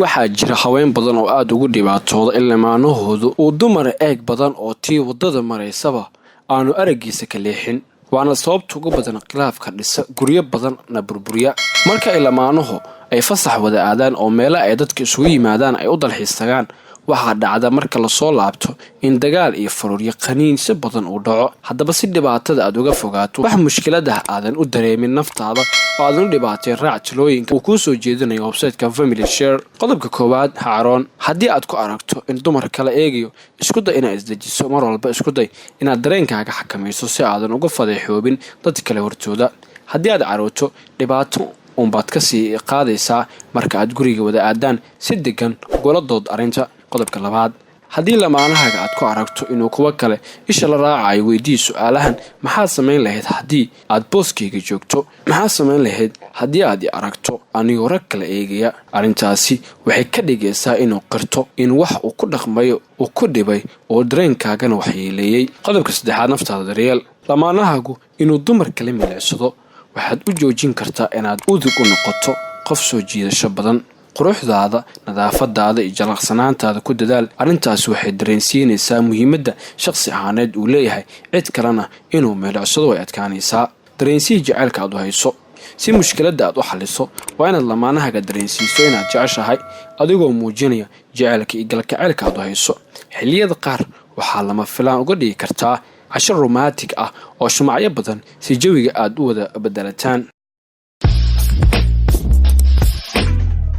waxaa jira haween badan oo aad ugu dhibaatooda in lamaanahoodu uu dumar eeg badan oo tii wadada maraysaba aanu aragiisa ka leexin waana sababta ugu badan khilaafka dhisa guryo badanna burburiya marka ay lamaanuhu ay fasax wada aadaan oo meelo ay dadka isugu yimaadaan ay u dalxiistagaan waxaa dhacda marka la soo laabto in dagaal iyo faruuryo qaniinsi badan uu dhaco haddaba si dhibaatada aad uga fogaato wax mushkiladaha aadan u dareemin naftaada oo aadan u dhibaatay raac talooyinka uu kuu soo jeedinayo website-ka Family Share qodobka koowaad Haaron haddii aad ku aragto in dumar kala eegayo isku day inaad isdejiso mar walba isku day inaad dareenkaaga xakamayso si aadan uga fadeexoobin dad kale hortooda haddii aad carooto dhibaato baad ka sii qaadaysaa marka aad guriga wada aadaan si degan goladood arinta qodobka labaad haddii lamaanahaaga aad ku aragto inuu kuwa kale isha la raacayo weydii su'aalahan maxaa samayn lahayd haddii aad booskayga joogto maxaa samayn lahayd haddii aad i aragto anigoo rag kala eegaya arrintaasi waxay ka dhigaysaa inuu qirto in wax uu ku dhaqmayo uu ku dhibay oo dareenkaagana waxyeeleeyey qodobka saddexaad naftaada daryeel lamaanahaagu inuu dumar kala milicsado waxaad u joojin kartaa inaad udug u noqoto qof soo jiidasho badan quruxdaada nadaafadaada iyo jalaqsanaantaada ku dadaal arrintaasi waxay dareensiinaysaa muhiimadda shakhsi ahaaneed uu leeyahay cid kalena inuu milicsado way adkaanaysaa dareensii jacaylka aad u hayso si mushkiladda aad u xaliso waa inaad lamaanahaga dareensiiso inaad jeceshahay adigoo muujinaya jacaylka iyo galgacaylka aad u hayso xilliyada qaar waxaa lama filaan uga dhigi kartaa cashar romantic ah oo shumacyo badan si jawiga aad u wada bedelataan